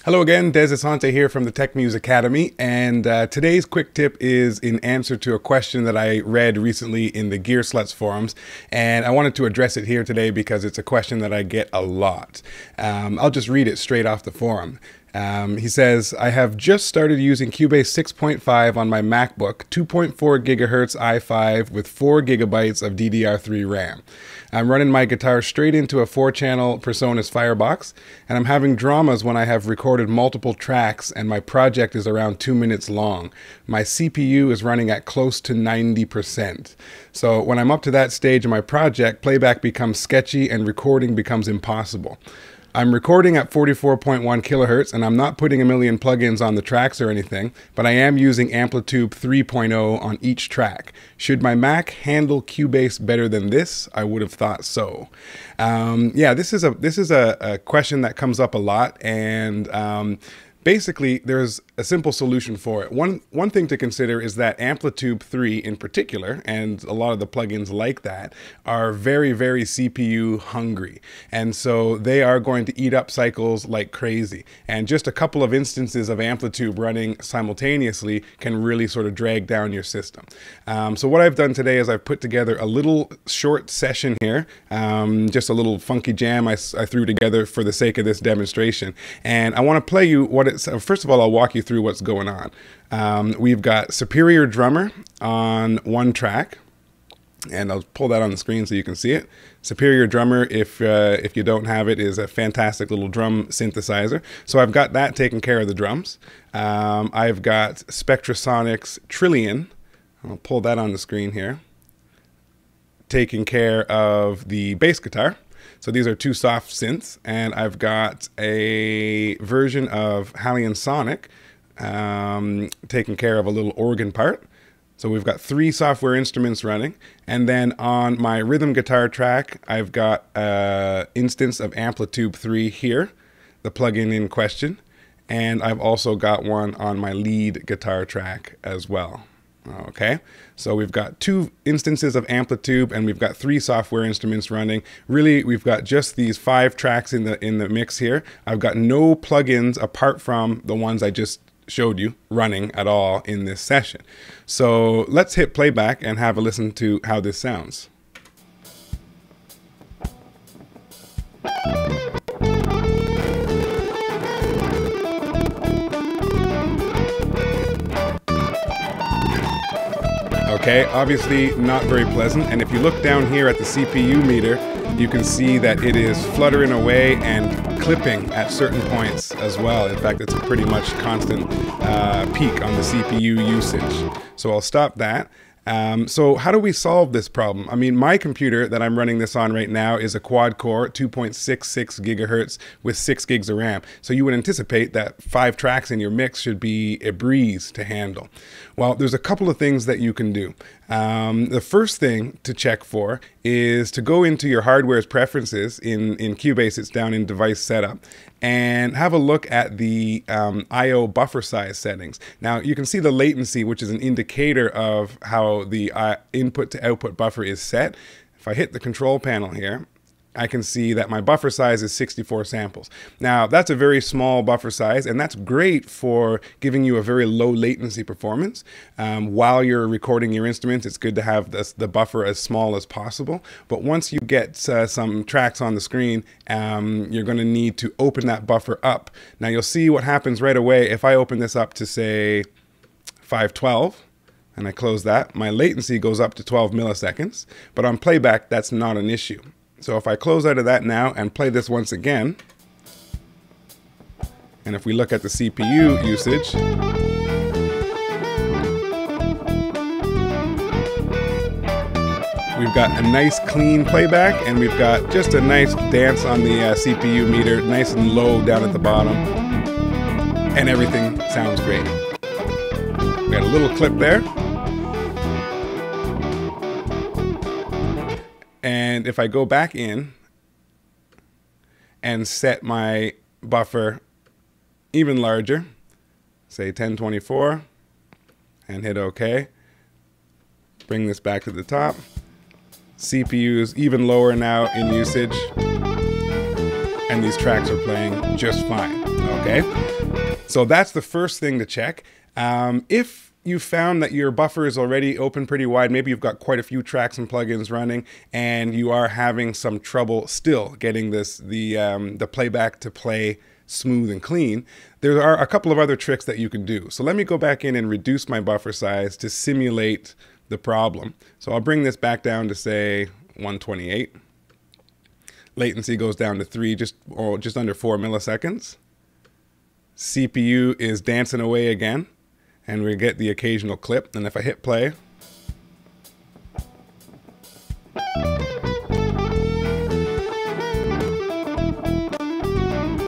Hello again, Dezz Asante here from the Tech Muse Academy, and today's quick tip is in answer to a question that I read recently in the Gear Sluts forums, and I wanted to address it here today because it's a question that I get a lot. I'll just read it straight off the forum. He says, I have just started using Cubase 6.5 on my MacBook, 2.4 gigahertz i5 with 4 gigabytes of DDR3 RAM. I'm running my guitar straight into a 4-channel PreSonus Firebox, and I'm having dramas when I have recorded multiple tracks and my project is around 2 minutes long. My CPU is running at close to 90%. So when I'm up to that stage of my project, playback becomes sketchy and recording becomes impossible. I'm recording at 44.1 kilohertz and I'm not putting a million plugins on the tracks or anything, but I am using Amplitude 3.0 on each track. Should my Mac handle Cubase better than this? I would have thought so. Yeah, this is a question that comes up a lot, and basically, there's a simple solution for it. One thing to consider is that Amplitude 3 in particular, and a lot of the plugins like that, are very, very CPU hungry. And so they are going to eat up cycles like crazy. And just a couple of instances of Amplitude running simultaneously can really sort of drag down your system. So what I've done today is I've put together a little short session here, just a little funky jam I threw together for the sake of this demonstration. And I want to play you what it's, first of all, I'll walk you through what's going on. We've got Superior Drummer on one track, and I'll pull that on the screen so you can see it. Superior Drummer, if you don't have it, is a fantastic little drum synthesizer. So I've got that taking care of the drums. I've got Spectrasonics Trillion. I'll pull that on the screen here, taking care of the bass guitar. So these are two soft synths, and I've got a version of Hallion Sonic taking care of a little organ part. So we've got 3 software instruments running, and then on my rhythm guitar track, I've got an instance of Amplitude 3 here, the plugin in question, and I've also got one on my lead guitar track as well. Okay, so we've got 2 instances of Amplitude and we've got 3 software instruments running. Really, we've got just these 5 tracks in the mix here. I've got no plugins apart from the ones I just showed you running at all in this session. So let's hit playback and have a listen to how this sounds. Okay, obviously not very pleasant, and if you look down here at the CPU meter, you can see that it is fluttering away and clipping at certain points as well. In fact, it's a pretty much constant peak on the CPU usage. So I'll stop that. So how do we solve this problem? I mean, my computer that I'm running this on right now is a quad core, 2.66 gigahertz with 6 gigs of RAM. So you would anticipate that 5 tracks in your mix should be a breeze to handle. Well, there's a couple of things that you can do. The first thing to check for is to go into your hardware's preferences in Cubase. It's down in device setup, and have a look at the I/O buffer size settings. Now you can see the latency, which is an indicator of how the input to output buffer is set. If I hit the control panel here, I can see that my buffer size is 64 samples. Now that's a very small buffer size, and that's great for giving you a very low latency performance. While you're recording your instruments, it's good to have the buffer as small as possible. But once you get some tracks on the screen, you're going to need to open that buffer up. Now you'll see what happens right away. If I open this up to say 512, and I close that, my latency goes up to 12 milliseconds. But on playback, that's not an issue. So if I close out of that now and play this once again, and if we look at the CPU usage, we've got a nice clean playback, and we've got just a nice dance on the CPU meter, nice and low down at the bottom, and everything sounds great. We got a little clip there. And if I go back in and set my buffer even larger, say 1024, and hit OK, bring this back to the top. CPU is even lower now in usage, and these tracks are playing just fine. Okay, so that's the first thing to check. If you found that your buffer is already open pretty wide, maybe you've got quite a few tracks and plugins running, and you are having some trouble still getting the playback to play smooth and clean, there are a couple of other tricks that you can do. So let me go back in and reduce my buffer size to simulate the problem. So I'll bring this back down to say 128. Latency goes down to 3, just under 4 milliseconds. CPU is dancing away again, and we get the occasional clip. And if I hit play,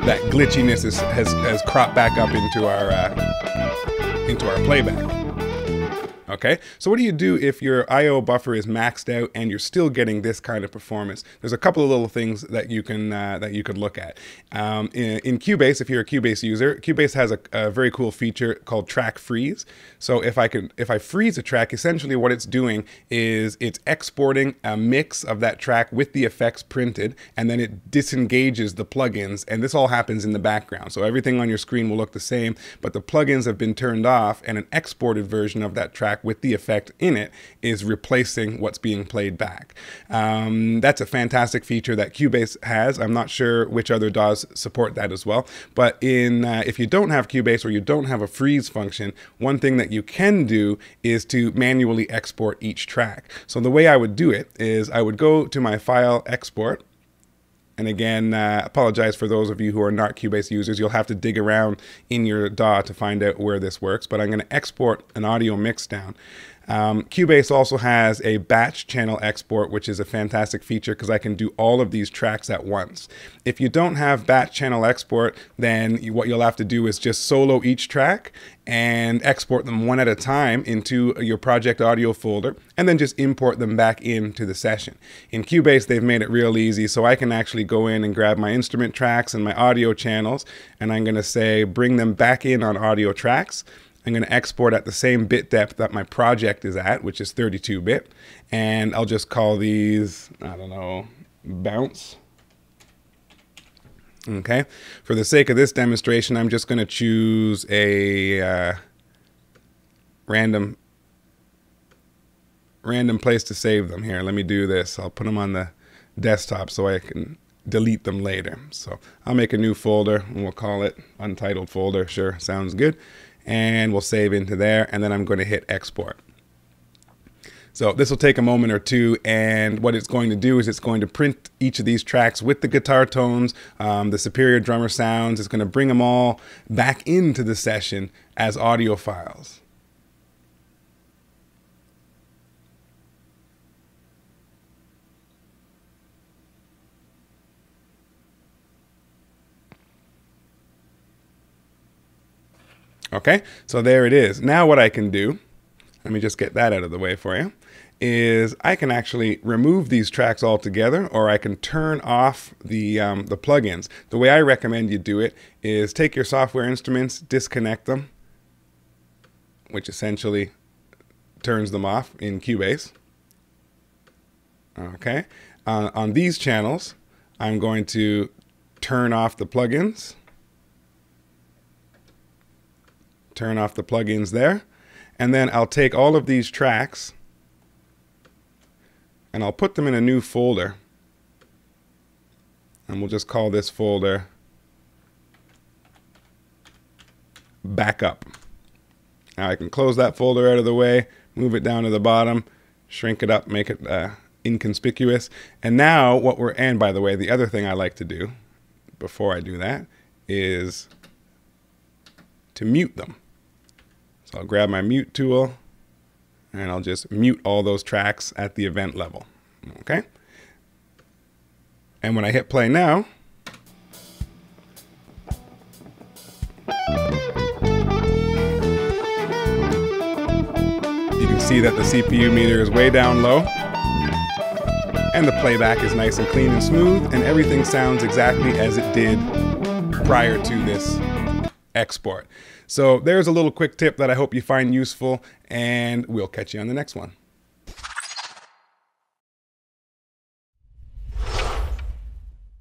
that glitchiness has cropped back up into our playback. Okay, so what do you do if your I/O buffer is maxed out and you're still getting this kind of performance? There's a couple of little things that you can look at. In Cubase, if you're a Cubase user, Cubase has a very cool feature called track freeze. So if I freeze a track, essentially what it's doing is it's exporting a mix of that track with the effects printed, and then it disengages the plugins, and this all happens in the background. So everything on your screen will look the same, but the plugins have been turned off, and an exported version of that track with the effect in it is replacing what's being played back. That's a fantastic feature that Cubase has. I'm not sure which other DAWs support that as well, but if you don't have Cubase or you don't have a freeze function, one thing that you can do is to manually export each track. So the way I would do it is I would go to my file export. And again, apologize for those of you who are not Cubase users. You'll have to dig around in your DAW to find out where this works, but I'm going to export an audio mix down. Cubase also has a batch channel export, which is a fantastic feature because I can do all of these tracks at once. If you don't have batch channel export, then what you'll have to do is just solo each track and export them one at a time into your project audio folder, and then just import them back into the session. In Cubase, they've made it real easy, so I can actually go in and grab my instrument tracks and my audio channels, and I'm going to say bring them back in on audio tracks. I'm going to export at the same bit depth that my project is at, which is 32-bit, and I'll just call these, I don't know, bounce. Okay, for the sake of this demonstration, I'm just going to choose a random place to save them. Here, let me do this. I'll put them on the desktop so I can delete them later. So I'll make a new folder, and we'll call it untitled folder. Sure, sounds good. And we'll save into there, and then I'm going to hit export. So this will take a moment or two, and what it's going to do is it's going to print each of these tracks with the guitar tones, the superior drummer sounds. It's going to bring them all back into the session as audio files. Okay, so there it is. Now what I can do, let me just get that out of the way for you, is I can actually remove these tracks altogether, or I can turn off the plugins. The way I recommend you do it is take your software instruments, disconnect them, which essentially turns them off in Cubase. Okay, on these channels, I'm going to turn off the plugins. Turn off the plugins there, and then I'll take all of these tracks and I'll put them in a new folder, and we'll just call this folder backup. Now I can close that folder out of the way, move it down to the bottom, shrink it up, make it inconspicuous. And now and by the way, the other thing I like to do before I do that is to mute them. So I'll grab my mute tool and I'll just mute all those tracks at the event level. Okay? And when I hit play now, you can see that the CPU meter is way down low, and the playback is nice and clean and smooth, and everything sounds exactly as it did prior to this export. So there's a little quick tip that I hope you find useful, and we'll catch you on the next one.